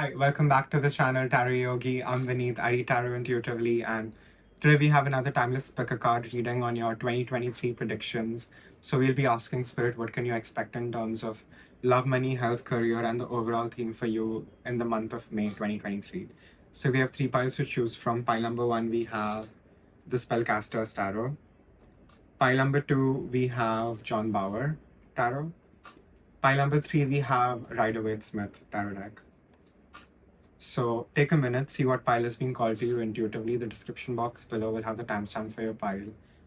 Hi, welcome back to the channel Tarot Yogi. I'm Vinit, I read tarot intuitively, and today we have another timeless pickacard reading on your 2023 predictions. So we'll be asking Spirit, what can you expect in terms of love, money, health, career, and the overall theme for you in the month of May 2023. So we have three piles to choose from. Pile number one, we have the Spellcaster's Tarot. Pile number two, we have John Bauer Tarot. Pile number three, we have Rider-Waite-Smith Tarot deck. So take a minute, see what pile is being called to you intuitively. The description box below will have the timestamp for your pile.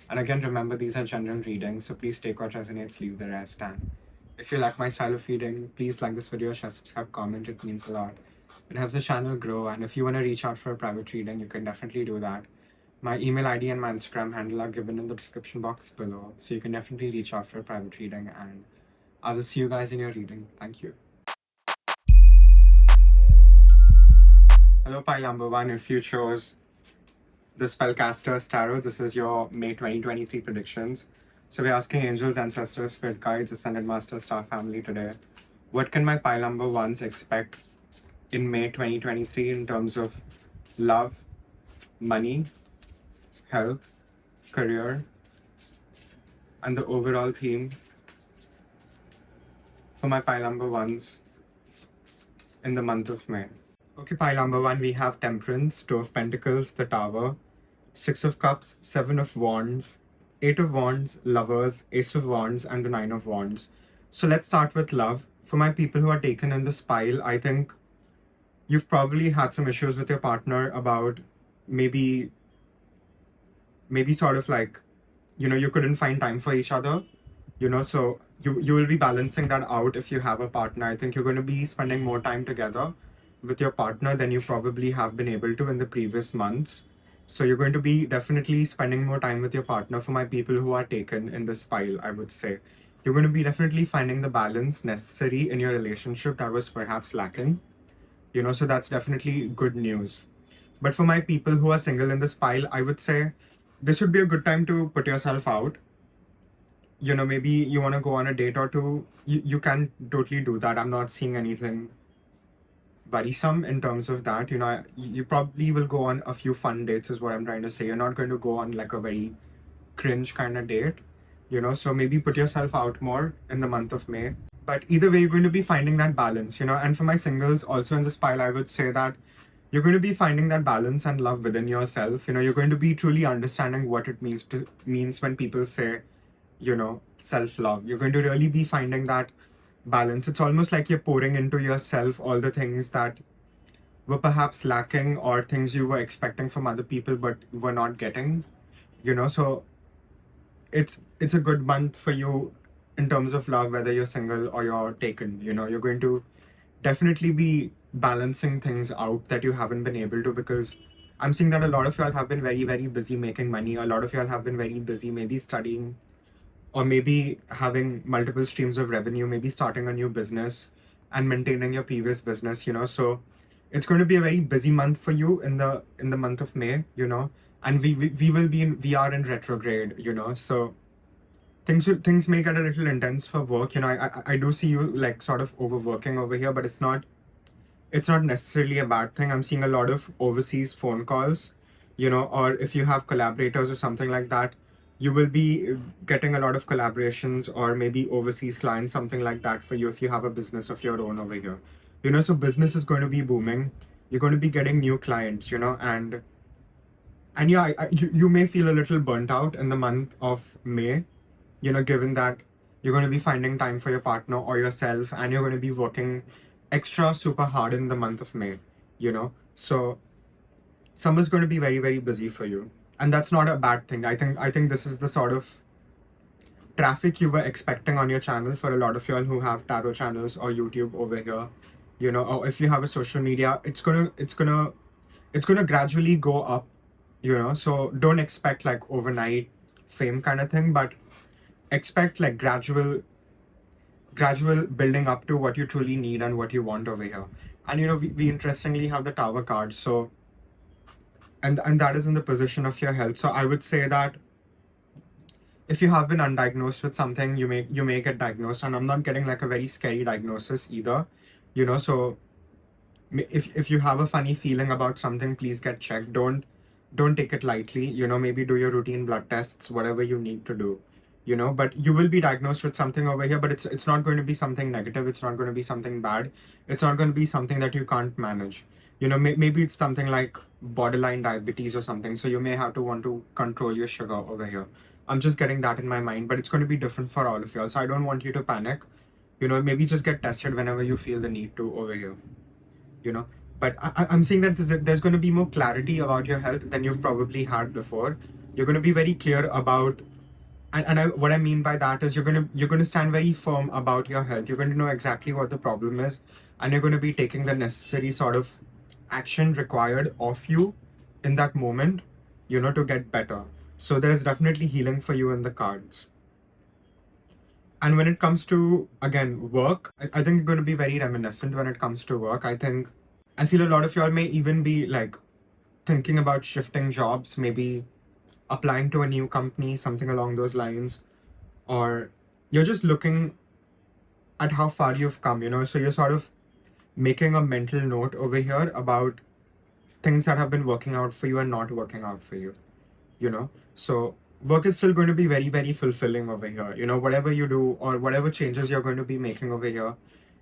And again, remember, these are general readings, so please take what resonates, leave the rest. And if you like my style of reading, please like this video, share, subscribe, comment. It means a lot. It helps the channel grow. And if you want to reach out for a private reading, you can definitely do that. My email ID and my Instagram handle are given in the description box below, so you can definitely reach out for a private reading. And I will see you guys in your reading. Thank you. Hello, pile number one. If you chose the Spellcaster's Tarot, this is your May 2023 predictions. So we're asking angels, ancestors, spirit guides, ascended masters, star family today. What can my pile number ones expect in May 2023 in terms of love, money, health, career, and the overall theme for my pile number ones in the month of May? Okay, pile number one, we have Temperance, Two of Pentacles, the Tower, Six of Cups, Seven of Wands, Eight of Wands, Lovers, Ace of Wands, and the Nine of Wands. So let's start with love. For my people who are taken in this pile, I think you've probably had some issues with your partner about maybe sort of like, you couldn't find time for each other, so you will be balancing that out if you have a partner. I think you're going to be spending more time together with your partner than you probably have been able to in the previous months. So you're going to be definitely spending more time with your partner. For my people who are taken in this pile, I would say you're going to be definitely finding the balance necessary in your relationship that was perhaps lacking, so that's definitely good news. But for my people who are single in this pile, I would say this would be a good time to put yourself out. Maybe you want to go on a date or two, you can totally do that. I'm not seeing anything worrisome in terms of that. You probably will go on a few fun dates is what I'm trying to say. You're not going to go on like a very cringe kind of date, so maybe put yourself out more in the month of May. But either way, you're going to be finding that balance, and for my singles also in this pile, I would say that you're going to be finding that balance and love within yourself. You're going to be truly understanding what it means when people say, self-love. You're going to really be finding that balance. It's almost like you're pouring into yourself all the things that were perhaps lacking or things you were expecting from other people but were not getting, so it's a good month for you in terms of love, whether you're single or you're taken. You're going to definitely be balancing things out that you haven't been able to, because I'm seeing that a lot of y'all have been very, very busy making money. A lot of y'all have been very busy maybe studying, or maybe having multiple streams of revenue, maybe starting a new business and maintaining your previous business, so it's going to be a very busy month for you in the month of May, and we are in retrograde, so things may get a little intense for work. I do see you like sort of overworking over here, but it's not necessarily a bad thing. I'm seeing a lot of overseas phone calls, or if you have collaborators or something like that, you will be getting a lot of collaborations or maybe overseas clients, something like that for you if you have a business of your own over here. So business is going to be booming. You're going to be getting new clients, and yeah, you may feel a little burnt out in the month of May, given that you're going to be finding time for your partner or yourself, and you're going to be working extra super hard in the month of May, so summer's going to be very, very busy for you. And that's not a bad thing. I think this is the sort of traffic you were expecting on your channel for a lot of y'all who have tarot channels or YouTube over here, or if you have a social media, it's gonna gradually go up, so don't expect like overnight fame kind of thing, but expect like gradual building up to what you truly need and what you want over here. And we interestingly have the Tower card, so and that is in the position of your health. So I would say that if you have been undiagnosed with something, you may get diagnosed. And I'm not getting like a very scary diagnosis either, so If you have a funny feeling about something, please get checked. Don't take it lightly. Maybe do your routine blood tests, whatever you need to do. But you will be diagnosed with something over here, but it's not going to be something negative. It's not going to be something bad. It's not going to be something that you can't manage. Maybe it's something like borderline diabetes or something. So you may have to want to control your sugar over here. I'm just getting that in my mind, but it's going to be different for all of y'all. So I don't want you to panic. Maybe just get tested whenever you feel the need to over here. But I'm saying that there's going to be more clarity about your health than you've probably had before. You're going to be very clear about, what I mean by that is you're going to stand very firm about your health. You're going to know exactly what the problem is, and you're going to be taking the necessary sort of action required of you in that moment, to get better. So there's definitely healing for you in the cards. And when it comes to, again, work, I think you're going to be very reminiscent when it comes to work. I feel a lot of y'all may even be like thinking about shifting jobs, maybe applying to a new company, something along those lines, or you're just looking at how far you've come, so you're sort of making a mental note over here about things that have been working out for you and not working out for you, so work is still going to be very, very fulfilling over here. Whatever you do or whatever changes you're going to be making over here,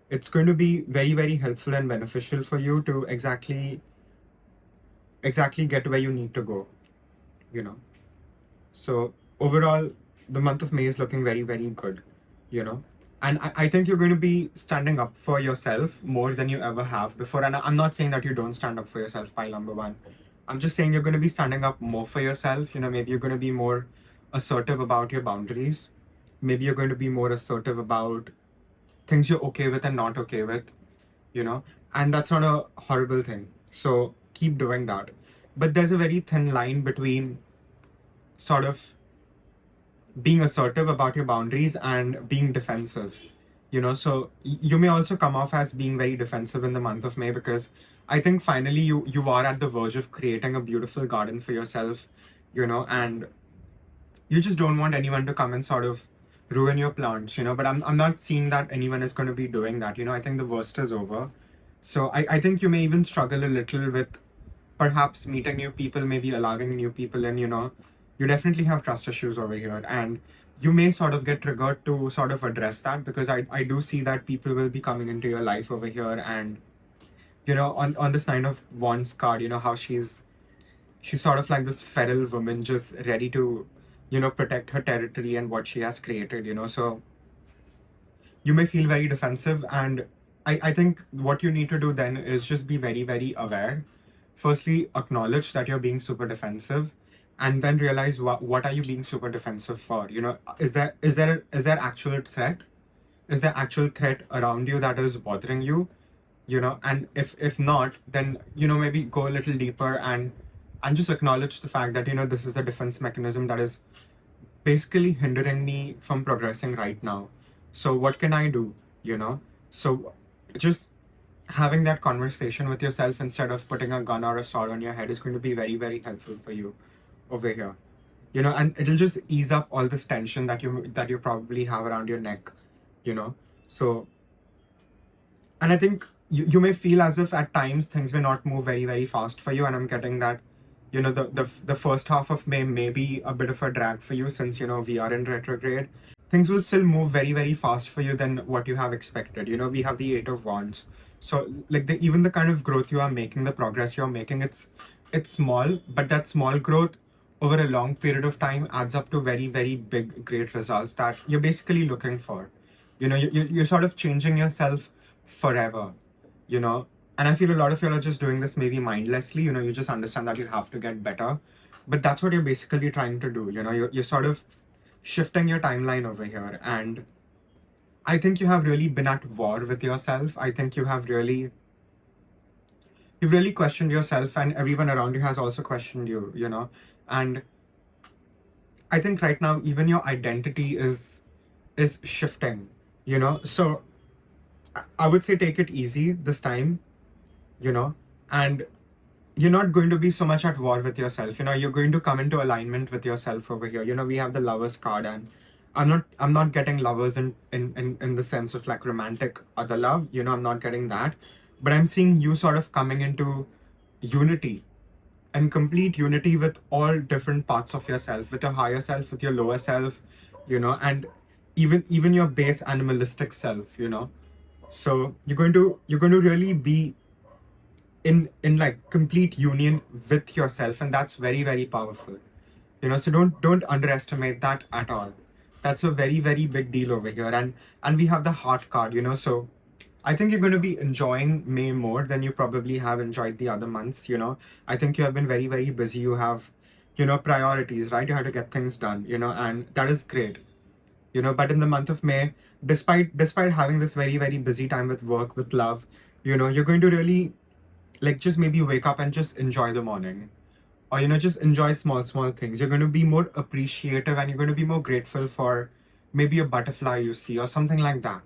it's going to be very, very helpful and beneficial for you to exactly get where you need to go, So overall, the month of May is looking very, very good, And I think you're going to be standing up for yourself more than you ever have before. And I'm not saying that you don't stand up for yourself, pile number one. I'm just saying you're going to be standing up more for yourself. Maybe you're going to be more assertive about your boundaries. Maybe you're going to be more assertive about things you're okay with and not okay with, and that's not a horrible thing. So keep doing that. But there's a very thin line between sort of being assertive about your boundaries and being defensive, so you may also come off as being very defensive in the month of May, because I think finally you are at the verge of creating a beautiful garden for yourself, and you just don't want anyone to come and sort of ruin your plants, but I'm not seeing that anyone is going to be doing that. I think the worst is over. So I think you may even struggle a little with perhaps meeting new people, maybe allowing new people in, you definitely have trust issues over here, and you may sort of get triggered to sort of address that, because I do see that people will be coming into your life over here, and on this 9 of Wands card, how she's sort of like this feral woman just ready to protect her territory and what she has created, so you may feel very defensive, and I think what you need to do then is just be very, very aware. Firstly, acknowledge that you're being super defensive, and then realize what are you being super defensive for? Is there actual threat? Is there actual threat around you that is bothering you? And if not, then maybe go a little deeper and just acknowledge the fact that this is the defense mechanism that is basically hindering me from progressing right now. So what can I do? So just having that conversation with yourself instead of putting a gun or a sword on your head is going to be very, very helpful for you over here, and it'll just ease up all this tension that you probably have around your neck, so. And I think you may feel as if at times things may not move very, very fast for you, and I'm getting that the first half of May may be a bit of a drag for you, since we are in retrograde. Things will still move very, very fast for you than what you have expected. We have the 8 of Wands, so like even the kind of growth you are making, the progress you're making, it's small, but that small growth over a long period of time adds up to very, very big, great results that you're basically looking for. You're sort of changing yourself forever, and I feel a lot of you are just doing this maybe mindlessly. You just understand that you have to get better, but that's what you're basically trying to do. You're sort of shifting your timeline over here, and I think you have really been at war with yourself. I think you've really questioned yourself, and everyone around you has also questioned you, and I think right now even your identity is shifting, so I would say take it easy this time, and you're not going to be so much at war with yourself. You're going to come into alignment with yourself over here. We have the Lovers card, and I'm not getting lovers in the sense of like romantic other love. I'm not getting that, but I'm seeing you sort of coming into unity and complete unity with all different parts of yourself, with your higher self, with your lower self, and even your base animalistic self, So you're going to really be in like complete union with yourself, and that's very, very powerful. So don't underestimate that at all. That's a very, very big deal over here. And we have the heart card, so I think you're going to be enjoying May more than you probably have enjoyed the other months. I think you have been very, very busy. You have, priorities, right? You have to get things done, and that is great. But in the month of May, despite having this very, very busy time with work, with love, you're going to really like just maybe wake up and just enjoy the morning, or just enjoy small things. You're going to be more appreciative, and you're going to be more grateful for maybe a butterfly you see or something like that,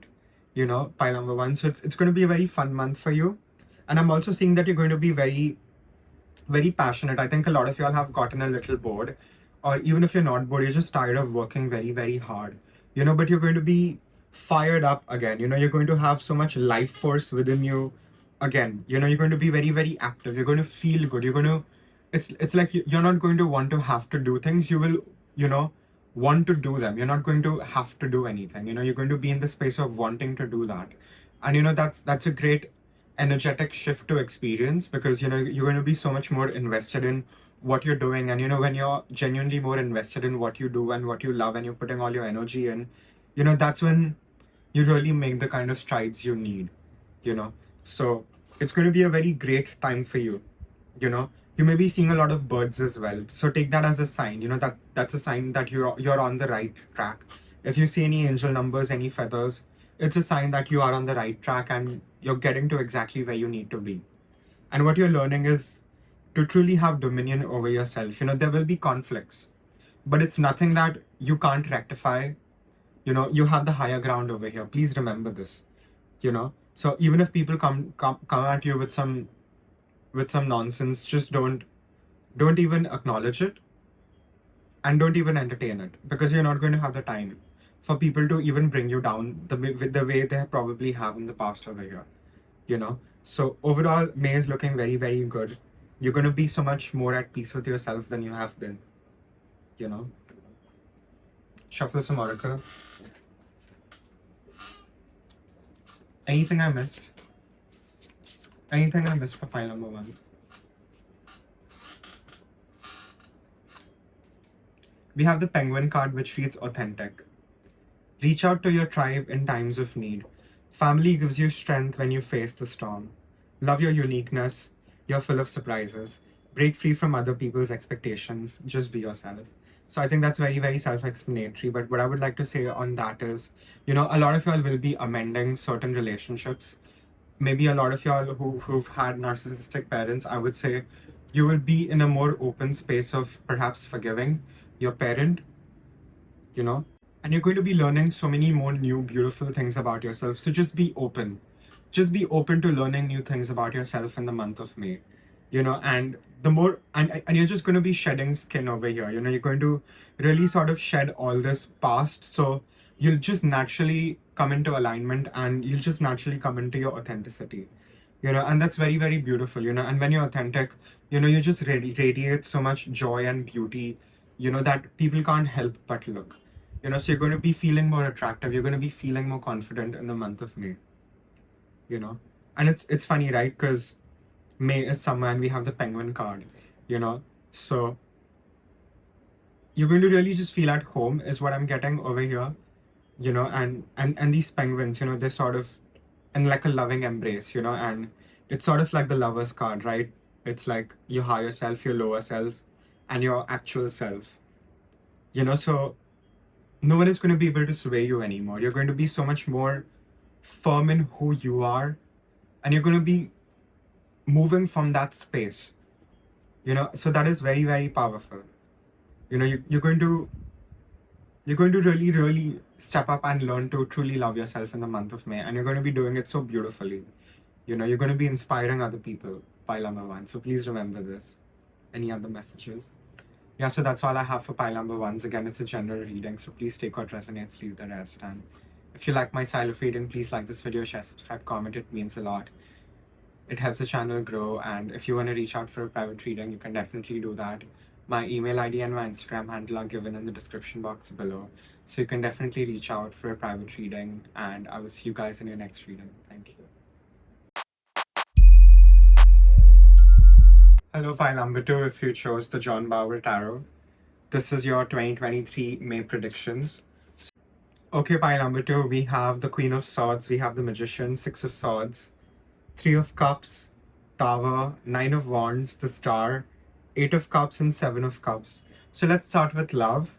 pile number one. So it's going to be a very fun month for you. And I'm also seeing that you're going to be very, very passionate. I think a lot of y'all have gotten a little bored, or even if you're not bored, you're just tired of working very, very hard, but you're going to be fired up again. You're going to have so much life force within you again. You're going to be very, very active. You're going to feel good. You're going to, it's like you're not going to want to have to do things. You will, want to do them. You're not going to have to do anything. You're going to be in the space of wanting to do that. And that's a great energetic shift to experience, because you're going to be so much more invested in what you're doing. And when you're genuinely more invested in what you do and what you love, and you're putting all your energy in, that's when you really make the kind of strides you need. So it's going to be a very great time for you. You may be seeing a lot of birds as well, so take that as a sign. That's a sign that you're on the right track. If you see any angel numbers, any feathers, it's a sign that you are on the right track and you're getting to exactly where you need to be. And what you're learning is to truly have dominion over yourself. There will be conflicts, but it's nothing that you can't rectify. You have the higher ground over here. Please remember this. So even if people come at you with some nonsense, just don't even acknowledge it, and don't even entertain it, because you're not going to have the time for people to even bring you down with the way they probably have in the past over here. So overall, May is looking very, very good. You're going to be so much more at peace with yourself than you have been. Shuffle some oracle. Anything I missed? Anything I missed for pile number one? We have the penguin card, which reads authentic. Reach out to your tribe in times of need. Family gives you strength when you face the storm. Love your uniqueness. You're full of surprises. Break free from other people's expectations. Just be yourself. So I think that's very, very self-explanatory. But what I would like to say on that is, a lot of y'all will be amending certain relationships. Maybe a lot of y'all who've had narcissistic parents, I would say you will be in a more open space of perhaps forgiving your parent, and you're going to be learning so many more new, beautiful things about yourself. So just be open. Just be open to learning new things about yourself in the month of May, and the more, and you're just going to be shedding skin over here. You're going to really sort of shed all this past. So you'll just naturally come into alignment, and you'll just naturally come into your authenticity, and that's very, very beautiful, and when you're authentic, you just radiate so much joy and beauty, that people can't help but look, so you're going to be feeling more attractive. You're going to be feeling more confident in the month of May, and it's funny, right? Because May is summer and we have the penguin card, so you're going to really just feel at home is what I'm getting over here, and these penguins, they're sort of in like a loving embrace, and it's sort of like the lover's card, right? It's like your higher self, your lower self, and your actual self, so no one is going to be able to sway you anymore. You're going to be so much more firm in who you are, and you're going to be moving from that space, so that is very, very powerful. You're going to really, really step up and learn to truly love yourself in the month of May, and you're going to be doing it so beautifully. You're going to be inspiring other people, pile number one. So please remember this. Any other messages? Yeah, so that's all I have for pile number ones. Again, it's a general reading, so please take what resonates, leave the rest. And if you like my style of reading, please like this video, share, subscribe, comment. It means a lot. It helps the channel grow. And if you want to reach out for a private reading, you can definitely do that. My email ID and my Instagram handle are given in the description box below. So you can definitely reach out for a private reading, and I will see you guys in your next reading. Thank you. Hello, pile number 2, if you chose the John Bauer Tarot. This is your 2023 May predictions. Okay, pile number 2, we have the Queen of Swords, we have the Magician, Six of Swords, Three of Cups, Tower, Nine of Wands, the Star, Eight of Cups, and Seven of Cups. So let's start with love.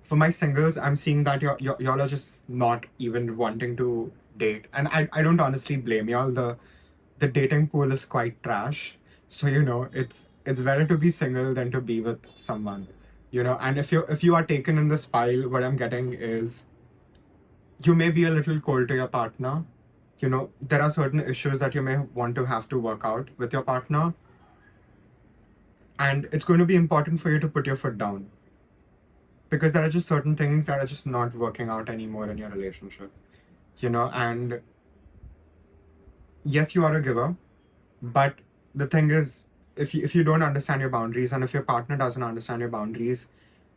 For my singles, I'm seeing that y'all are just not even wanting to date. And I don't honestly blame y'all. The dating pool is quite trash. So, it's better to be single than to be with someone. And if you are taken in this pile, what I'm getting is you may be a little cold to your partner. There are certain issues that you may want to have to work out with your partner. And it's going to be important for you to put your foot down. Because there are just certain things that are just not working out anymore in your relationship. And yes, you are a giver. But the thing is, if you don't understand your boundaries, and if your partner doesn't understand your boundaries,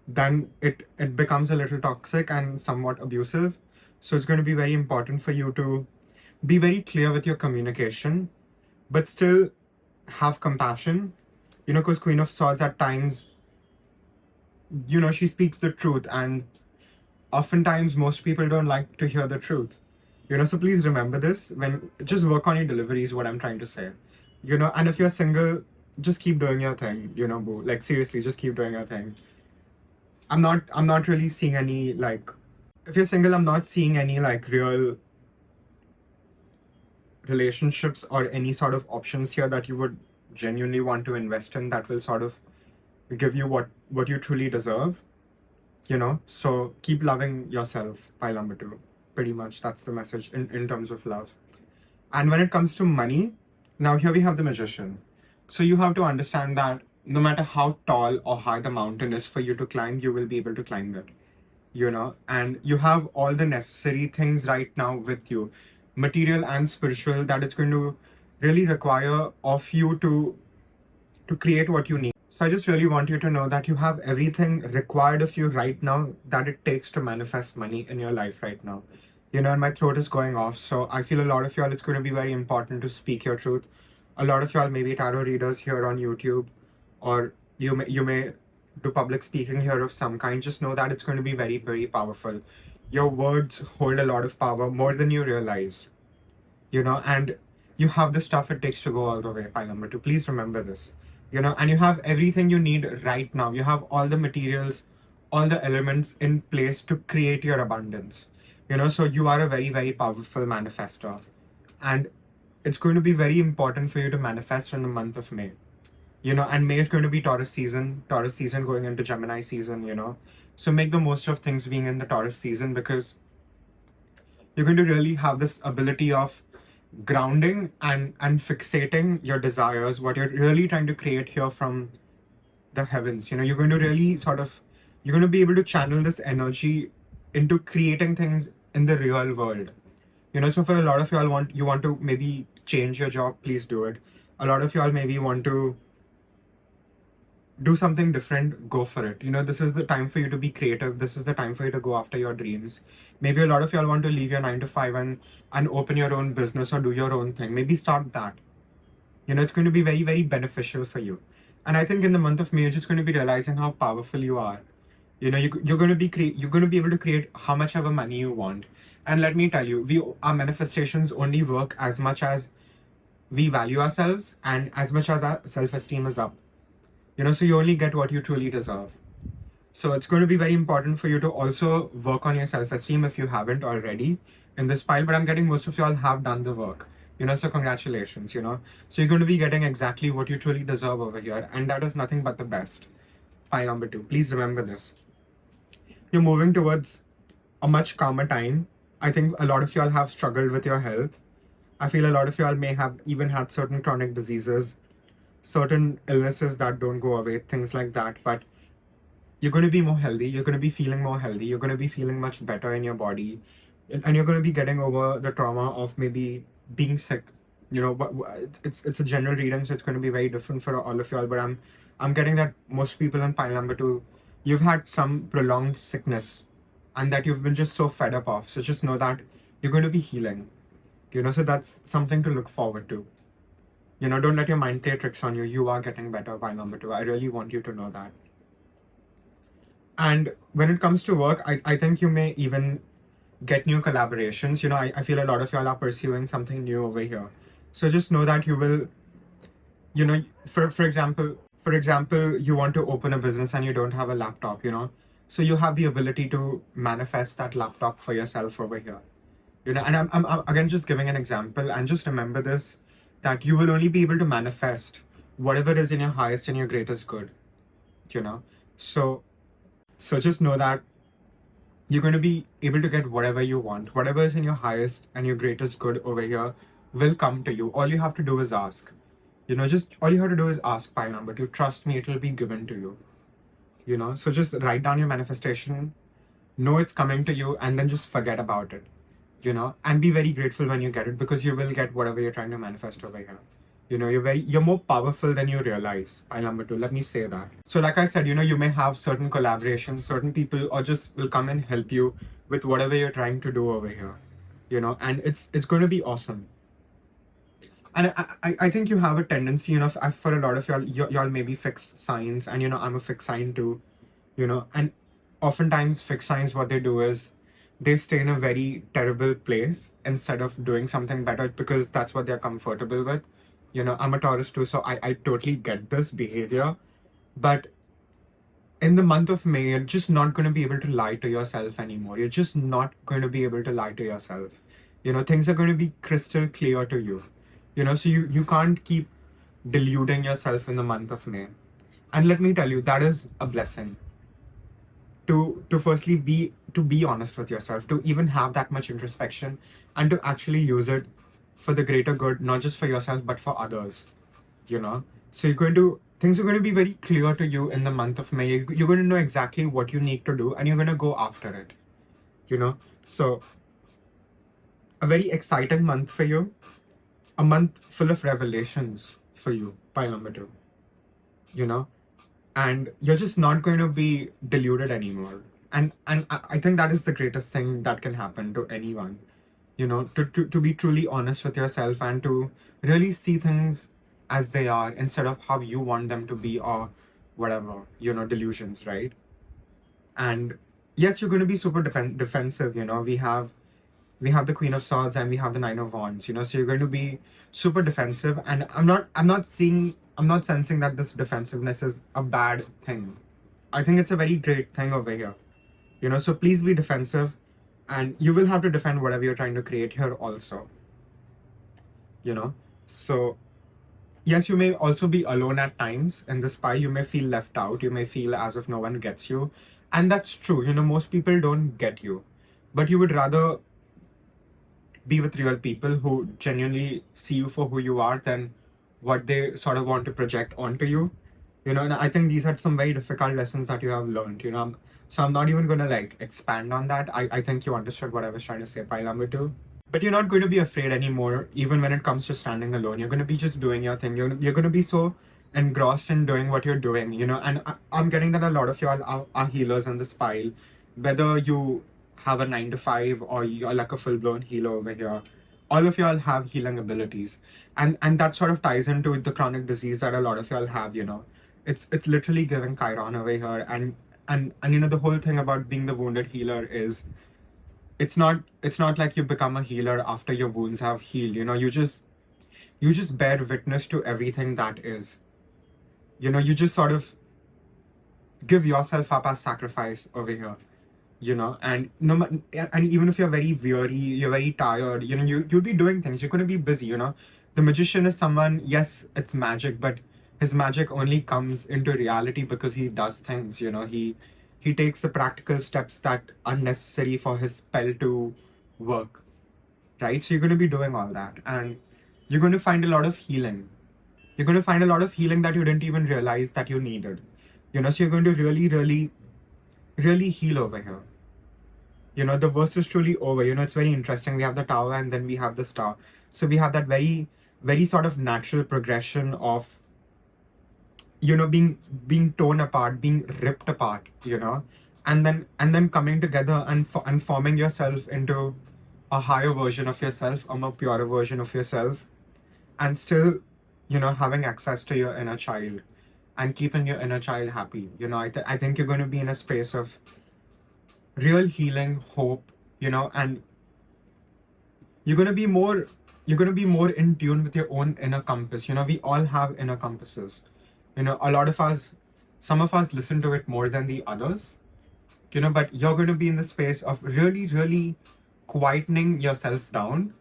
then it becomes a little toxic and somewhat abusive. So it's going to be very important for you to be very clear with your communication, but still have compassion. Because Queen of Swords at times, she speaks the truth, and oftentimes most people don't like to hear the truth. So please remember this. Just work on your delivery is what I'm trying to say. And if you're single, just keep doing your thing, boo. Like, seriously, just keep doing your thing. I'm not really seeing any, if you're single, I'm not seeing any, real relationships or any sort of options here that you would genuinely want to invest in that will sort of give you what you truly deserve. So keep loving yourself, pile number 2. Pretty much that's the message in terms of love. And when it comes to money, now here we have the Magician. So you have to understand that no matter how tall or high the mountain is for you to climb, you will be able to climb it. And you have all the necessary things right now with you, material and spiritual, that it's going to really require of you to create what you need. So I just really want you to know that you have everything required of you right now that it takes to manifest money in your life right now. And my throat is going off. So I feel a lot of y'all, it's going to be very important to speak your truth. A lot of y'all may be tarot readers here on YouTube, or you may do public speaking here of some kind. Just know that it's going to be very, very powerful. Your words hold a lot of power, more than you realize. And you have the stuff it takes to go all the way, pile number 2. Please remember this. And you have everything you need right now. You have all the materials, all the elements in place to create your abundance. So you are a very, very powerful manifestor. And it's going to be very important for you to manifest in the month of May. And May is going to be Taurus season going into Gemini season, So make the most of things being in the Taurus season, because you're going to really have this ability of grounding and fixating your desires, what you're really trying to create here from the heavens. You're going to really you're going to be able to channel this energy into creating things in the real world. So for a lot of y'all, you want to maybe change your job, please do it. A lot of y'all maybe want to do something different, go for it. This is the time for you to be creative. This is the time for you to go after your dreams. Maybe a lot of y'all want to leave your 9 to 5 and open your own business or do your own thing. Maybe start that. It's going to be very, very beneficial for you. And I think in the month of May, you're just going to be realizing how powerful you are. You're going to be able to create how much ever money you want. And let me tell you, our manifestations only work as much as we value ourselves and as much as our self-esteem is up. So you only get what you truly deserve. So it's going to be very important for you to also work on your self-esteem if you haven't already in this pile. But I'm getting most of y'all have done the work. So congratulations, So you're going to be getting exactly what you truly deserve over here. And that is nothing but the best. Pile number 2. Please remember this. You're moving towards a much calmer time. I think a lot of y'all have struggled with your health. I feel a lot of y'all may have even had certain chronic diseases, certain illnesses that don't go away, things like that. But you're going to be more healthy. You're going to be feeling more healthy. You're going to be feeling much better in your body. And you're going to be getting over the trauma of maybe being sick, you know, but it's a general reading, so it's going to be very different for all of y'all. But I'm getting that most people in pile number 2, you've had some prolonged sickness, and that you've been just so fed up of. So just know that you're going to be healing. You know, so that's something to look forward to. You know, don't let your mind play tricks on you. You are getting better, pile number 2. I really want you to know that. And when it comes to work, I think you may even get new collaborations. You know, I feel a lot of y'all are pursuing something new over here. So just know that you will, you know, for example, you want to open a business and you don't have a laptop, you know. So you have the ability to manifest that laptop for yourself over here. You know, and I'm again just giving an example, and just remember this, that you will only be able to manifest whatever is in your highest and your greatest good, you know. So just know that you're going to be able to get whatever you want. Whatever is in your highest and your greatest good over here will come to you. All you have to do is ask. You know, just all you have to do is ask, pile number 2. Trust me, it will be given to you. You know, so just write down your manifestation, know it's coming to you, and then just forget about it. You know, and be very grateful when you get it, because you will get whatever you're trying to manifest over here. You know, you're more powerful than you realize. Pile number 2, let me say that. So like I said, you know, you may have certain collaborations, certain people, or just will come and help you with whatever you're trying to do over here. You know, and it's going to be awesome. And I think you have a tendency, you know, for a lot of y'all may be fixed signs, and you know, I'm a fixed sign too. You know, and oftentimes fixed signs, what they do is they stay in a very terrible place instead of doing something better, because that's what they're comfortable with. You know, I'm a Taurus too, so I totally get this behavior. But in the month of May, you're just not going to be able to lie to yourself anymore. You're just not going to be able to lie to yourself. You know, things are going to be crystal clear to you. You know, so you can't keep deluding yourself in the month of May. And let me tell you, that is a blessing. To firstly be honest with yourself, to even have that much introspection, and to actually use it for the greater good, not just for yourself but for others. You know, so things are going to be very clear to you in the month of May. You're going to know exactly what you need to do, and you're going to go after it. You know, so a very exciting month for you, a month full of revelations for you, pile number 2. You know, and you're just not going to be deluded anymore. And I think that is the greatest thing that can happen to anyone. You know, to be truly honest with yourself, and to really see things as they are instead of how you want them to be, or whatever, you know, delusions, right? And yes, you're going to be super defensive. You know, we have the Queen of Swords and we have the Nine of Wands. You know, so you're going to be super defensive, and I'm not sensing that this defensiveness is a bad thing. I think it's a very great thing over here. You know, so please be defensive, and you will have to defend whatever you're trying to create here also. You know, so yes, you may also be alone at times in this pile. You may feel left out. You may feel as if no one gets you. And that's true. You know, most people don't get you. But you would rather be with real people who genuinely see you for who you are than what they sort of want to project onto you. You know, and I think these are some very difficult lessons that you have learned, you know. So I'm not even going to like expand on that. I think you understood what I was trying to say, pile number 2. But you're not going to be afraid anymore, even when it comes to standing alone. You're going to be just doing your thing. You're going to be so engrossed in doing what you're doing, you know. And I'm getting that a lot of y'all are healers in this pile. Whether you have a 9 to 5 or you're like a full-blown healer over here, all of y'all have healing abilities. And that sort of ties into the chronic disease that a lot of y'all have, you know. It's literally giving Chiron over here. And you know, the whole thing about being the wounded healer is it's not like you become a healer after your wounds have healed. You know, you just bear witness to everything that is. You know, you just sort of give yourself up as sacrifice over here. You know, and and even if you're very weary, you're very tired, you know, you'll be doing things, you're going to be busy. You know, the magician is someone, yes, it's magic, but his magic only comes into reality because he does things. You know, he takes the practical steps that are necessary for his spell to work, right? So you're going to be doing all that, and you're going to find a lot of healing. You're going to find a lot of healing that you didn't even realize that you needed. You know, so you're going to really heal over here. You know, the verse is truly over. You know, it's very interesting. We have the Tower and then we have the Star. So we have that very, very sort of natural progression of, being torn apart, being ripped apart, and then coming together and forming yourself into a higher version of yourself, a more pure version of yourself, and still, having access to your inner child and keeping your inner child happy. I think you're going to be in a space of real healing, hope, and you're going to be more in tune with your own inner compass. We all have inner compasses. A lot of us, some of us listen to it more than the others, but you're going to be in the space of really, really quietening yourself down.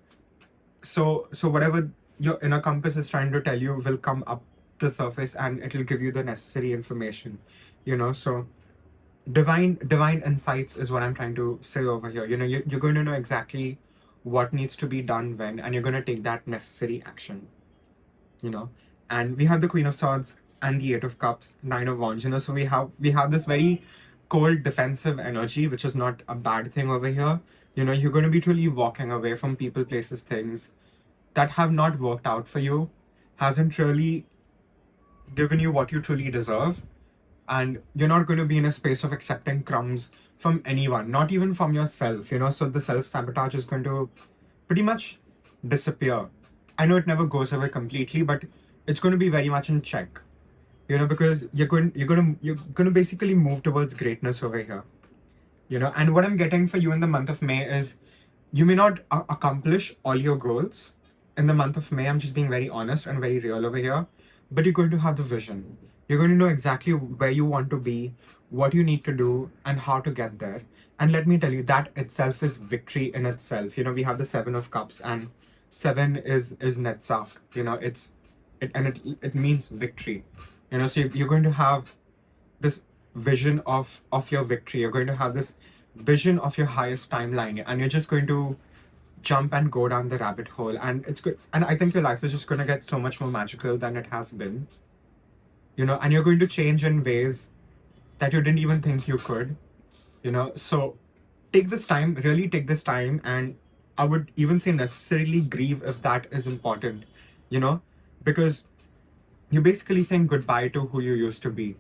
So whatever your inner compass is trying to tell you will come up the surface, and it'll give you the necessary information. So divine insights is what I'm trying to say over here. You're going to know exactly what needs to be done when, and you're going to take that necessary action. And we have the Queen of Swords and the Eight of Cups, Nine of Wands. So we have this very cold defensive energy, which is not a bad thing over here. You're going to be truly walking away from people, places, things that have not worked out for you, hasn't really given you what you truly deserve, and you're not going to be in a space of accepting crumbs from anyone, not even from yourself. So the self-sabotage is going to pretty much disappear. I know it never goes away completely, but it's going to be very much in check, because you're going to basically move towards greatness over here. And what I'm getting for you in the month of May is, you may not accomplish all your goals in the month of May. I'm just being very honest and very real over here, but you're going to have the vision. You're going to know exactly where you want to be, what you need to do, and how to get there. And let me tell you, that itself is victory in itself. We have the Seven of Cups, and seven is Netzach. It means victory. So you're going to have this vision of your victory. You're going to have this vision of your highest timeline, and you're just going to jump and go down the rabbit hole, and it's good. And I think your life is just going to get so much more magical than it has been. And you're going to change in ways that you didn't even think you could. So take this time, really take this time, and I would even say necessarily grieve if that is important. Because you're basically saying goodbye to who you used to be.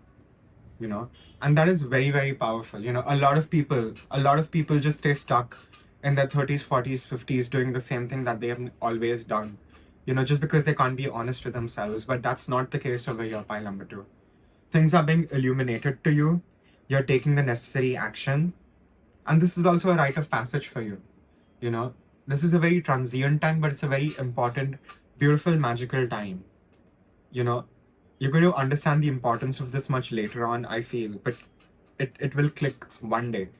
And that is very, very powerful. A lot of people just stay stuck in their 30s, 40s, 50s doing the same thing that they have always done, just because they can't be honest with themselves. But that's not the case over here, pile number 2. Things are being illuminated to you. You're taking the necessary action, and this is also a rite of passage for you. This is a very transient time, but it's a very important, beautiful, magical time. You're going to understand the importance of this much later on, I feel, but it will click one day.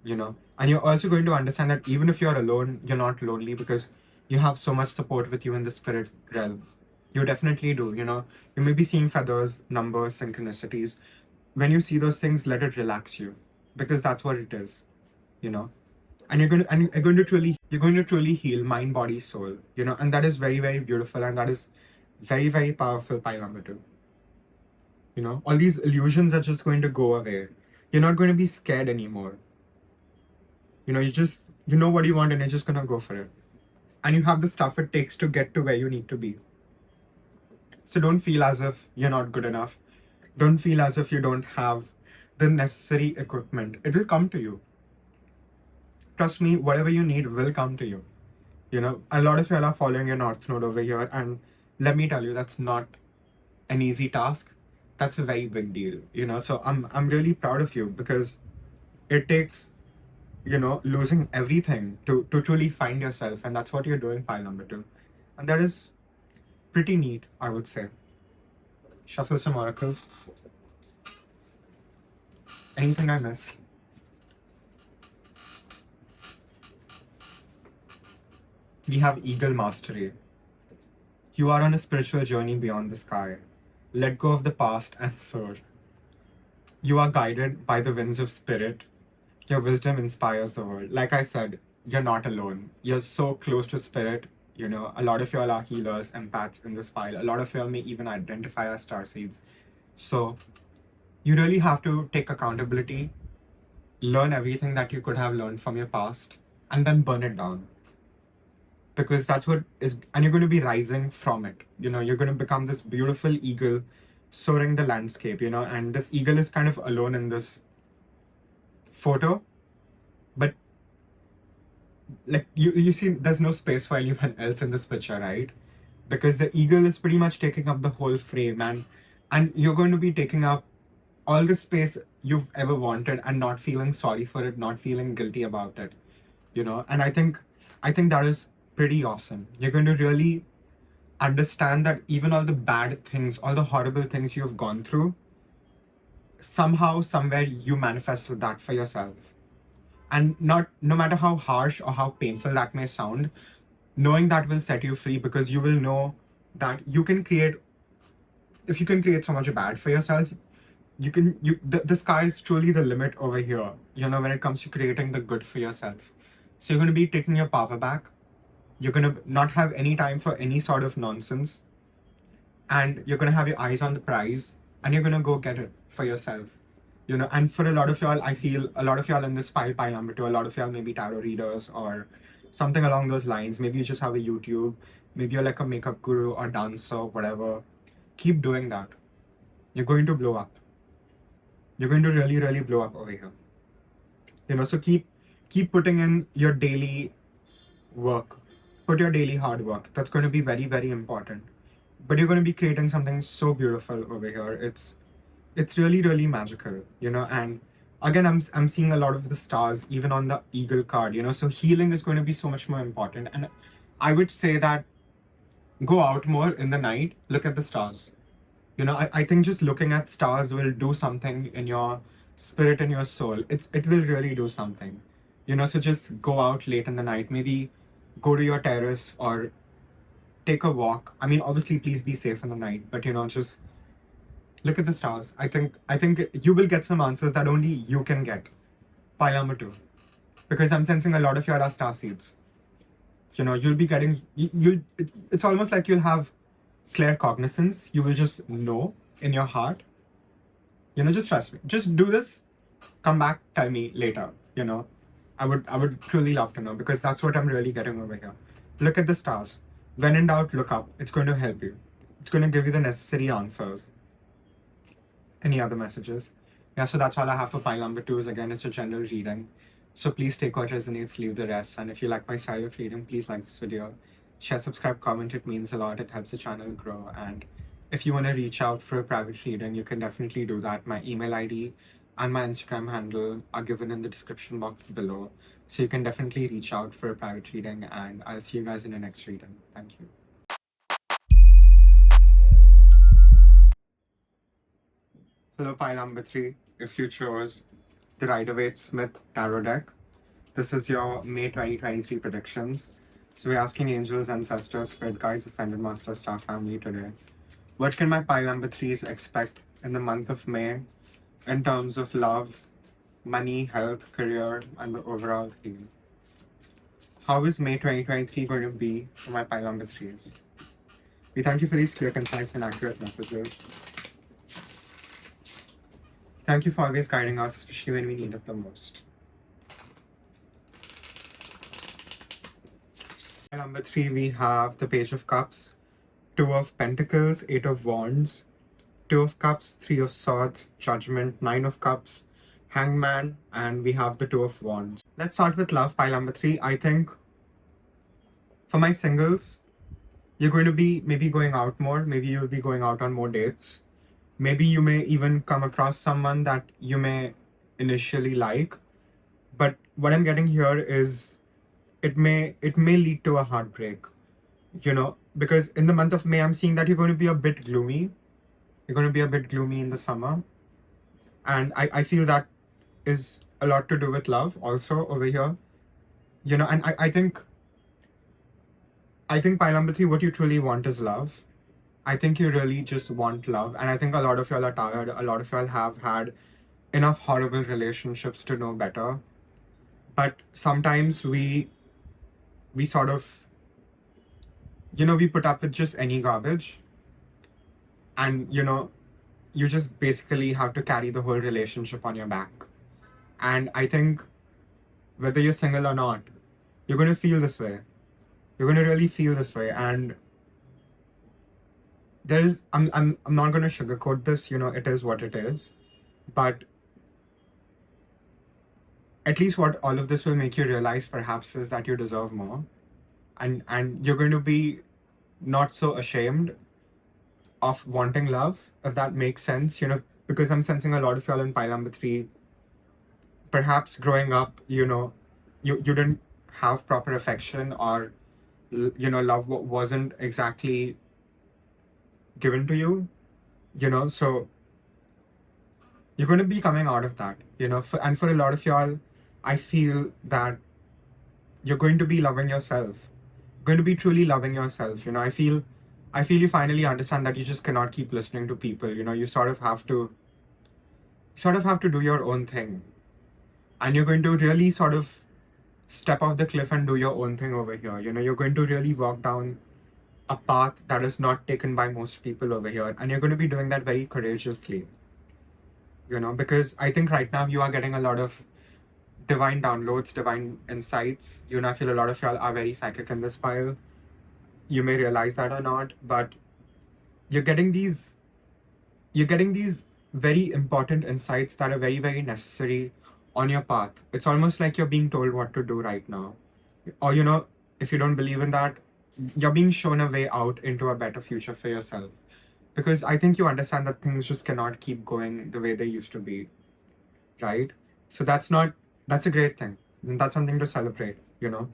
And you're also going to understand that even if you're alone, you're not lonely, because you have so much support with you in the spirit realm. You definitely do. You may be seeing feathers, numbers, synchronicities. When you see those things, let it relax you, because that's what it is. And you're going to truly heal mind, body, soul. And that is very, very beautiful, and that is very, very powerful, pile number 2. All these illusions are just going to go away. You're not going to be scared anymore. You know what you want, and you're just going to go for it. And you have the stuff it takes to get to where you need to be. So don't feel as if you're not good enough. Don't feel as if you don't have the necessary equipment. It will come to you. Trust me, whatever you need will come to you. A lot of y'all are following your North Node over here, and let me tell you, that's not an easy task. That's a very big deal. So I'm really proud of you, because it takes, losing everything to truly find yourself, and that's what you're doing, pile number 2. And that is pretty neat, I would say. Shuffle some oracles. Anything I missed? We have Eagle Mastery. You are on a spiritual journey beyond the sky. Let go of the past and soar. You are guided by the winds of spirit. Your wisdom inspires the world. Like I said, you're not alone. You're so close to spirit. A lot of y'all are healers, empaths in this file. A lot of y'all may even identify as starseeds. So you really have to take accountability, learn everything that you could have learned from your past, and then burn it down. because that's what is, and you're going to be rising from it. You know, you're going to become this beautiful eagle soaring the landscape, you know, and this eagle is kind of alone in this photo, but like you see there's no space for anyone else in this picture, right? Because the eagle is pretty much taking up the whole frame, and you're going to be taking up all the space you've ever wanted and not feeling sorry for it, not feeling guilty about it, you know. And I think that is pretty awesome. You're going to really understand that even all the bad things, all the horrible things you've gone through, somehow somewhere you manifested that for yourself. And not, no matter how harsh or how painful that may sound, knowing that will set you free, because you will know that you can create, if you can create so much bad for yourself, the sky is truly the limit over here, you know, when it comes to creating the good for yourself. So you're going to be taking your power back. You're going to not have any time for any sort of nonsense, and you're going to have your eyes on the prize, and you're going to go get it for yourself, you know. And for a lot of y'all, I feel a lot of y'all in this pile number 2, a lot of y'all may be tarot readers or something along those lines. Maybe you just have a YouTube, maybe you're like a makeup guru or dancer, whatever. Keep doing that. You're going to blow up. You're going to really, really blow up over here, you know. So keep putting in your daily work. Put your daily hard work. That's going to be very, very important. But you're going to be creating something so beautiful over here. It's really, really magical, you know. And again, I'm seeing a lot of the stars even on the eagle card, you know. So healing is going to be so much more important. And I would say that go out more in the night, look at the stars. You know, I think just looking at stars will do something in your spirit and your soul. It will really do something, you know. So just go out late in the night, maybe go to your terrace or take a walk. I mean, obviously, please be safe in the night, but you know, just look at the stars. I think you will get some answers that only you can get. Pile number 2, because I'm sensing a lot of y'all are star seeds. You know, you'll be getting it's almost like you'll have clear cognizance. You will just know in your heart, you know. Just trust me, just do this, come back, tell me later, you know. I would truly love to know, because that's what I'm really getting over here. Look at the stars. When in doubt, look up. It's going to help you. It's going to give you the necessary answers. Any other messages? Yeah, so that's all I have for pile number 2. Again, it's a general reading, so please take what resonates, leave the rest. And if you like my style of reading, please like this video, share, subscribe, comment. It means a lot. It helps the channel grow. And if you want to reach out for a private reading, you can definitely do that. My email ID and my Instagram handle are given in the description box below, so you can definitely reach out for a private reading, and I'll see you guys in the next reading. Thank you. Hello, pile number 3. If you chose the Rider-Waite-Smith tarot deck, this is your May 2023 predictions. So we're asking angels, ancestors, spirit guides, ascended master, star family today, what can my pile number 3s expect in the month of May in terms of love, money, health, career, and the overall theme? How is May 2023 going to be for my pile number 3s? We thank you for these clear, concise, and accurate messages. Thank you for always guiding us, especially when we need it the most. Number 3, we have the Page of Cups, 2 of Pentacles, 8 of Wands, 2 of Cups, 3 of Swords, Judgment, 9 of Cups, Hangman, and we have the 2 of Wands. Let's start with love, pile number 3. I think for my singles, you're going to be maybe going out more. Maybe you'll be going out on more dates. Maybe you may even come across someone that you may initially like. But what I'm getting here is it may lead to a heartbreak, you know, because in the month of May, I'm seeing that you're going to be a bit gloomy. You're going to be a bit gloomy in the summer. And I feel that is a lot to do with love also over here, you know. And I think pile number 3, what you truly want is love. I think you really just want love. And I think a lot of y'all are tired. A lot of y'all have had enough horrible relationships to know better. But sometimes we sort of, you know, we put up with just any garbage. And, you know, you just basically have to carry the whole relationship on your back. And I think whether you're single or not, you're going to feel this way. You're going to really feel this way. And there's, I'm not going to sugarcoat this, you know, it is what it is. But at least what all of this will make you realize perhaps is that you deserve more. And you're going to be not so ashamed of wanting love, if that makes sense, you know, because I'm sensing a lot of y'all in pile number 3. Perhaps growing up, you know, you didn't have proper affection, or you know, love wasn't exactly given to you, you know, so you're going to be coming out of that, you know, and for a lot of y'all, I feel that you're going to be loving yourself, going to be truly loving yourself, you know. I feel you finally understand that you just cannot keep listening to people, you know. You sort of have to do your own thing, and you're going to really sort of step off the cliff and do your own thing over here, you know. You're going to really walk down a path that is not taken by most people over here, and you're going to be doing that very courageously, you know, because I think right now you are getting a lot of divine downloads, divine insights, you know. I feel a lot of y'all are very psychic in this pile. You may realize that or not, but you're getting these very important insights that are very, very necessary on your path. It's almost like you're being told what to do right now, or, you know, if you don't believe in that, you're being shown a way out into a better future for yourself, because I think you understand that things just cannot keep going the way they used to be, right? So that's a great thing, and that's something to celebrate, you know.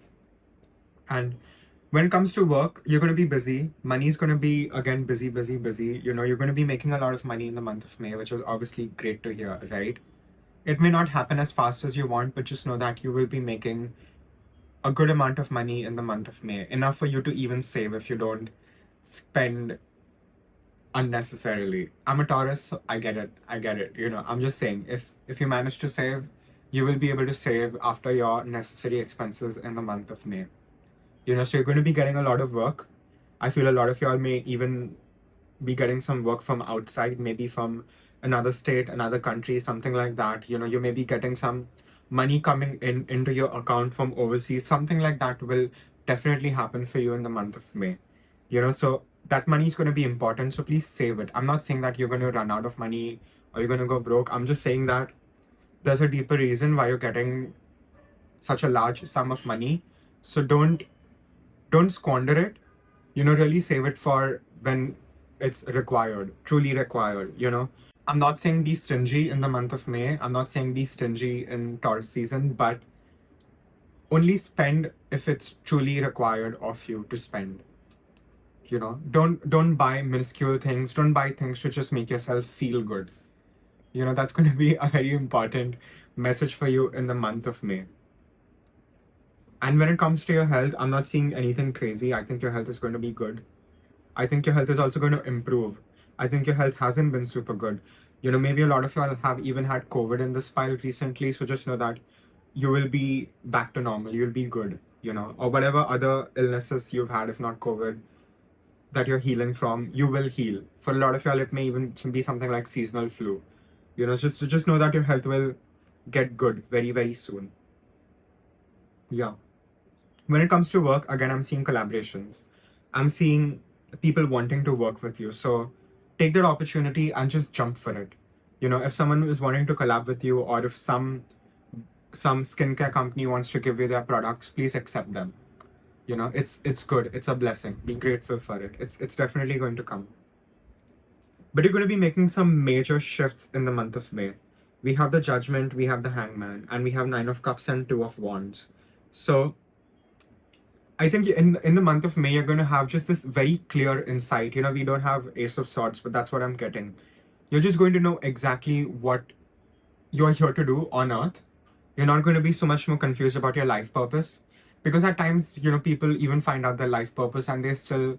And when it comes to work, you're going to be busy. Money is going to be, again, busy, busy, busy. You know, you're going to be making a lot of money in the month of May, which is obviously great to hear, right? It may not happen as fast as you want, but just know that you will be making a good amount of money in the month of May, enough for you to even save if you don't spend unnecessarily. I'm a Taurus, so I get it. You know, I'm just saying, if you manage to save, you will be able to save after your necessary expenses in the month of May. You know, so you're going to be getting a lot of work. I feel a lot of y'all may even be getting some work from outside, maybe from another state, another country, something like that. You know, you may be getting some money coming into your account from overseas. Something like that will definitely happen for you in the month of May. You know, so that money is going to be important. So please save it. I'm not saying that you're going to run out of money or you're going to go broke. I'm just saying that there's a deeper reason why you're getting such a large sum of money. So don't squander it, you know. Really save it for when it's required, truly required, you know. I'm not saying be stingy in the month of May. I'm not saying be stingy in Taurus season, but only spend if it's truly required of you to spend. You know, don't buy minuscule things. Don't buy things to just make yourself feel good. You know, that's going to be a very important message for you in the month of May. And when it comes to your health, I'm not seeing anything crazy. I think your health is going to be good. I think your health is also going to improve. I think your health hasn't been super good. You know, maybe a lot of y'all have even had COVID in this pile recently. So just know that you will be back to normal. You'll be good, you know, or whatever other illnesses you've had, if not COVID, that you're healing from, you will heal. For a lot of y'all, it may even be something like seasonal flu. You know, just know that your health will get good very, very soon. Yeah. When it comes to work, again, I'm seeing collaborations. I'm seeing people wanting to work with you. So take that opportunity and just jump for it. You know, if someone is wanting to collab with you, or if some skincare company wants to give you their products, please accept them. You know, it's good. It's a blessing. Be grateful for it. It's definitely going to come. But you're going to be making some major shifts in the month of May. We have the Judgment, we have the Hangman, and we have 9 of Cups and 2 of Wands. So I think in the month of May, you're going to have just this very clear insight. You know, we don't have Ace of Swords, but that's what I'm getting. You're just going to know exactly what you're here to do on Earth. You're not going to be so much more confused about your life purpose. Because at times, you know, people even find out their life purpose and they still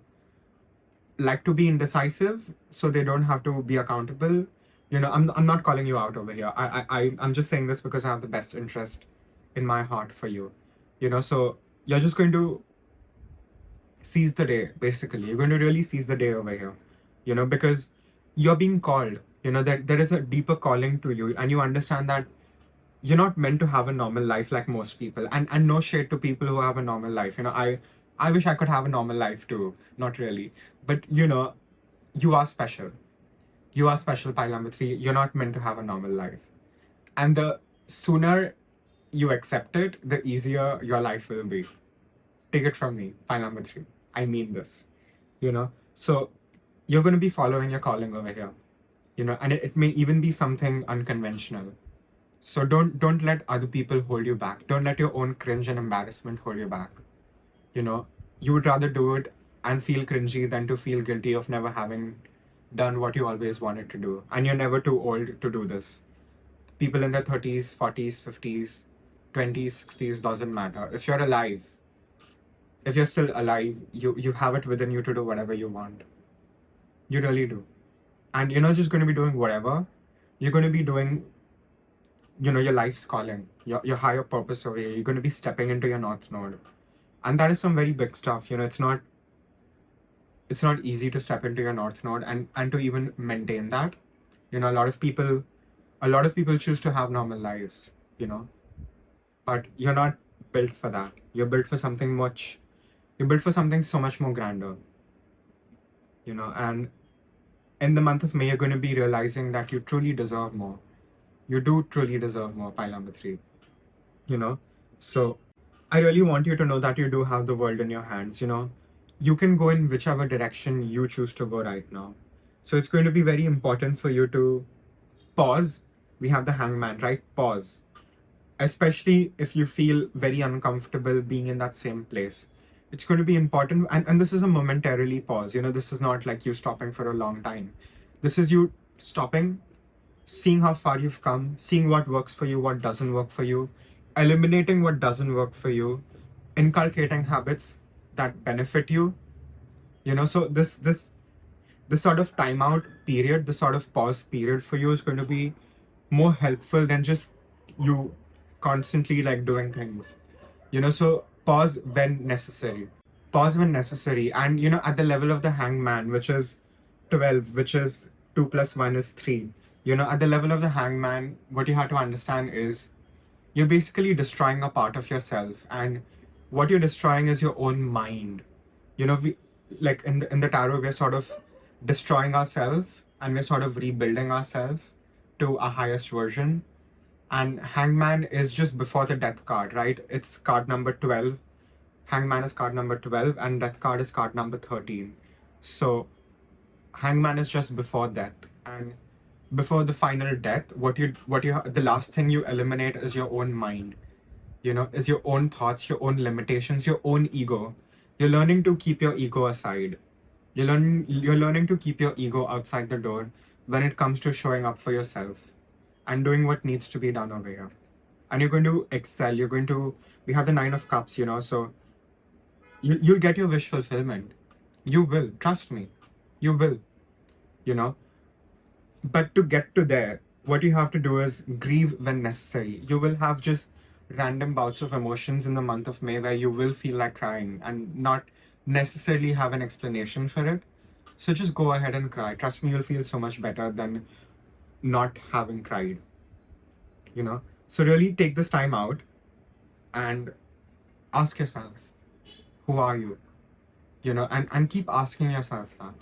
like to be indecisive, so they don't have to be accountable. You know, I'm not calling you out over here. I'm just saying this because I have the best interest in my heart for you. You know, so you're just going to seize the day, basically. You're going to really seize the day over here, you know, because you're being called, you know, that there is a deeper calling to you, and you understand that you're not meant to have a normal life like most people. And no shade to people who have a normal life. You know, I wish I could have a normal life too. Not really. But you know, you are special. You are special, pile number 3. You're not meant to have a normal life. And the sooner you accept it, the easier your life will be. Take it from me, pile number 3. I mean this. You know? So you're going to be following your calling over here. You know, and it may even be something unconventional. So don't let other people hold you back. Don't let your own cringe and embarrassment hold you back. You know, you would rather do it and feel cringy than to feel guilty of never having done what you always wanted to do. And you're never too old to do this. People in their 30s, 40s, 50s, 20s, 60s, doesn't matter. If you're alive, if you're still alive, you have it within you to do whatever you want. You really do. And you're not just going to be doing whatever. You're going to be doing, you know, your life's calling, your higher purpose over here. You're going to be stepping into your North Node. And that is some very big stuff. You know, it's not easy to step into your North Node and to even maintain that. You know, a lot of people choose to have normal lives, you know, but you're not built for that. You're built for something so much more grander, you know. And in the month of May, you're going to be realizing that you truly deserve more. You do truly deserve more, pile number 3, you know. So I really want you to know that you do have the world in your hands, you know. You can go in whichever direction you choose to go right now. So it's going to be very important for you to pause. We have the Hangman, right? Pause. Especially if you feel very uncomfortable being in that same place. It's going to be important. And this is a momentarily pause. You know, this is not like you stopping for a long time. This is you stopping, seeing how far you've come, seeing what works for you, what doesn't work for you, eliminating what doesn't work for you, inculcating habits that benefit you. You know, so this sort of timeout period, the sort of pause period for you is going to be more helpful than just you constantly like doing things. You know, so pause when necessary. Pause when necessary. And you know, at the level of the Hangman, which is 12, which is 2 plus 1 is 3. You know, at the level of the Hangman, what you have to understand is you're basically destroying a part of yourself, and what you're destroying is your own mind. You know, we like in the tarot, we're sort of destroying ourselves and we're sort of rebuilding ourselves to our highest version. And Hangman is just before the death card, right? It's card number 12. Hangman is card number 12 and death card is card number 13. So Hangman is just before death, and before the final death, the last thing you eliminate is your own mind. You know, is your own thoughts, your own limitations, your own ego. You're learning to keep your ego aside. You're learning to keep your ego outside the door when it comes to showing up for yourself and doing what needs to be done over here. And you're going to excel. We have the 9 of Cups, you know, so you'll get your wish fulfillment. You will, trust me. You will, you know. But to get to there, what you have to do is grieve when necessary. You will have just random bouts of emotions in the month of May where you will feel like crying and not necessarily have an explanation for it. So just go ahead and cry. Trust me, you'll feel so much better than not having cried. You know? So really take this time out and ask yourself, who are you? You know, and keep asking yourself that.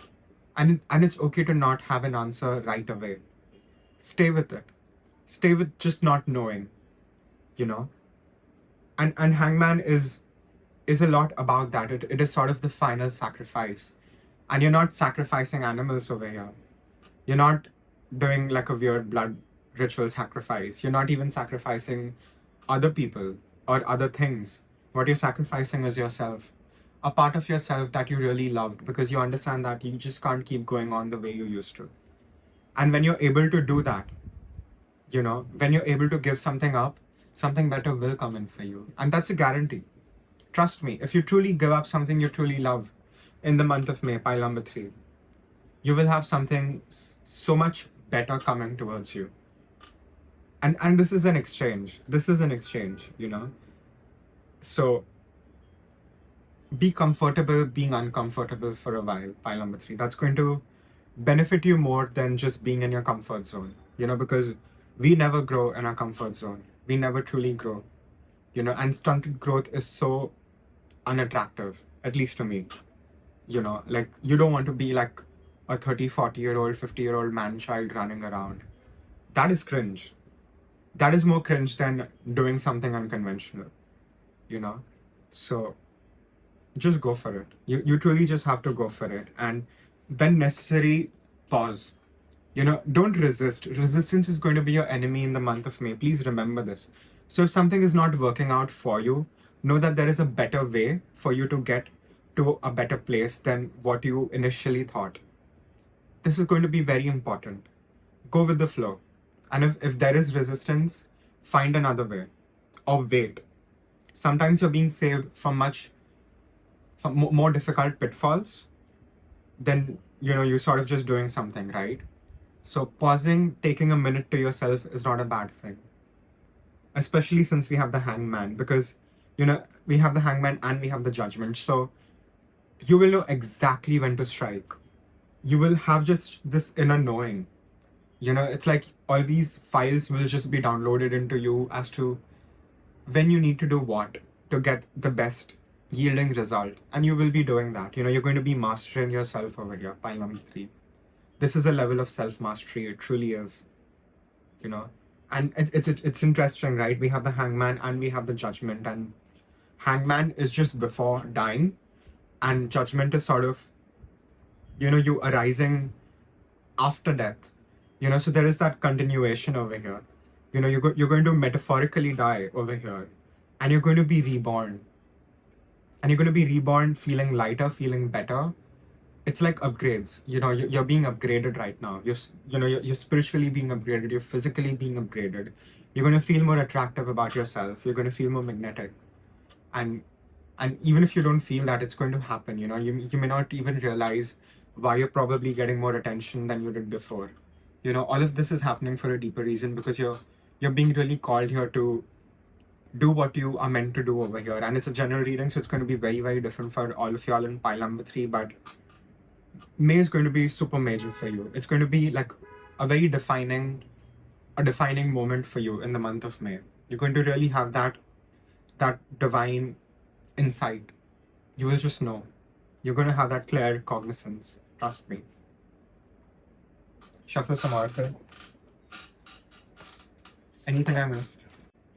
And it's okay to not have an answer right away. Stay with it. Stay with just not knowing, you know. And Hangman is a lot about that. It is sort of the final sacrifice. And you're not sacrificing animals over here. You're not doing like a weird blood ritual sacrifice. You're not even sacrificing other people or other things. What you're sacrificing is yourself. A part of yourself that you really loved, because you understand that you just can't keep going on the way you used to. And when you're able to do that, you know, when you're able to give something up, something better will come in for you. And that's a guarantee. Trust me, if you truly give up something you truly love in the month of May, pile number 3, you will have something so much better coming towards you. And this is an exchange. This is an exchange, you know. So be comfortable being uncomfortable for a while, pile number 3. That's going to benefit you more than just being in your comfort zone, you know, because we never grow in our comfort zone. We never truly grow, you know, and stunted growth is so unattractive. at least to me. You know, like, you don't want to be like a 30, 40-year-old, 50-year-old man-child running around. That is cringe. That is more cringe than doing something unconventional, you know? So just go for it. You truly just have to go for it. And when necessary, pause. You know, don't resist. Resistance is going to be your enemy in the month of May. Please remember this. So if something is not working out for you, know that there is a better way for you to get to a better place than what you initially thought. This is going to be very important. Go with the flow. And if there is resistance, find another way or wait. Sometimes you're being saved from more difficult pitfalls than, you know, you sort of just doing something, right? So pausing, taking a minute to yourself is not a bad thing. Especially since we have the hangman, because, you know, we have the hangman and we have the judgment. So you will know exactly when to strike. You will have just this inner knowing. You know, it's like all these files will just be downloaded into you as to when you need to do what to get the best yielding result. And you will be doing that. You know, you're going to be mastering yourself over here, pile number 3. This is a level of self-mastery. It truly is. You know, and it's interesting, right? We have the hangman and we have the judgment. And hangman is just before dying. And judgment is sort of, you know, you arising after death. You know, so there is that continuation over here. You know, you're going to metaphorically die over here. And you're going to be reborn. And you're going to be reborn feeling lighter, feeling better. It's like upgrades. You know, you're being upgraded right now. You're spiritually being upgraded. You're physically being upgraded. You're going to feel more attractive about yourself. You're going to feel more magnetic. And even if you don't feel that, it's going to happen. You know, you may not even realize why you're probably getting more attention than you did before. You know, all of this is happening for a deeper reason, because you're being really called here to do what you are meant to do over here. And it's a general reading, so it's going to be very, very different for all of y'all in pile number 3. But May is going to be super major for you. It's going to be like a very defining moment for you in the month of May. You're going to really have that divine insight. You will just know. You're going to have that clear cognizance. Trust me. Shuffle some oracle. Anything I missed?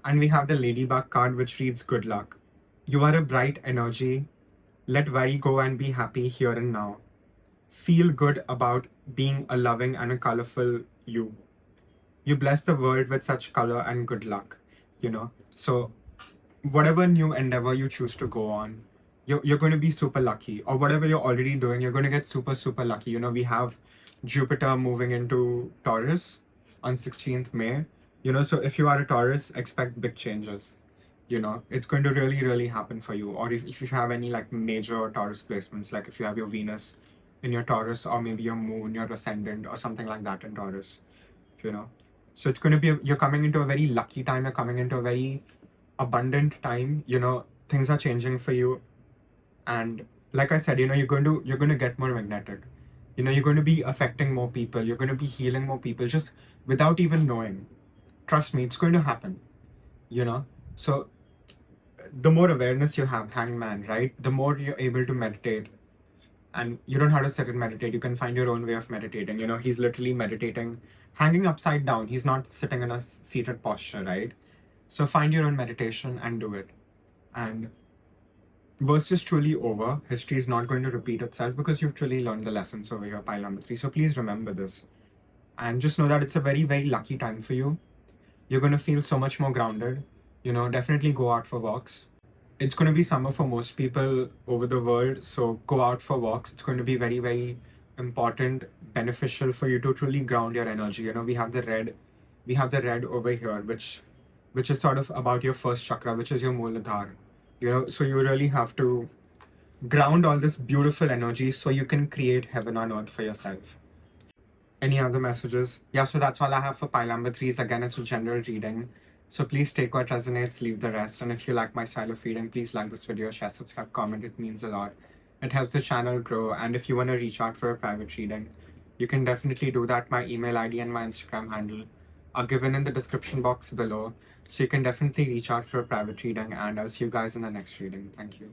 And we have the Ladybug card, which reads good luck. You are a bright energy. Let worry go and be happy here and now. Feel good about being a loving and a colorful you. You bless the world with such color and good luck, you know. So whatever new endeavor you choose to go on, you're going to be super lucky. Or whatever you're already doing, you're going to get super, super lucky. You know, we have Jupiter moving into Taurus on 16th May. You know, so if you are a Taurus, expect big changes. You know, it's going to really, really happen for you. Or if you have any like major Taurus placements, like if you have your Venus in your Taurus, or maybe your moon, your ascendant, or something like that in Taurus, you know. So it's going to be, you're coming into a very lucky time. You're coming into a very abundant time. You know, things are changing for you. And like I said, you know, you're going to get more magnetic. You know, you're going to be affecting more people. You're going to be healing more people just without even knowing. Trust me, it's going to happen, you know. So the more awareness you have, hangman, right? The more you're able to meditate. And you don't have to sit and meditate. You can find your own way of meditating. You know, he's literally meditating, hanging upside down. He's not sitting in a seated posture, right? So find your own meditation and do it. And worst is truly over. History is not going to repeat itself, because you've truly learned the lessons over here, pile number 3. So please remember this. And just know that it's a very, very lucky time for you. You're going to feel so much more grounded. You know, definitely go out for walks. It's going to be summer for most people over the world, so go out for walks. It's going to be very, very important, beneficial for you to truly ground your energy. You know, we have the red over here, which is sort of about your first chakra, which is your Mooladhara. You know, so you really have to ground all this beautiful energy so you can create heaven on earth for yourself. Any other messages? Yeah, so that's all I have for pile number 3. Again, it's a general reading. So please take what resonates, leave the rest. And if you like my style of reading, please like this video, share, subscribe, comment. It means a lot. It helps the channel grow. And if you want to reach out for a private reading, you can definitely do that. My email ID and my Instagram handle are given in the description box below. So you can definitely reach out for a private reading. And I'll see you guys in the next reading. Thank you.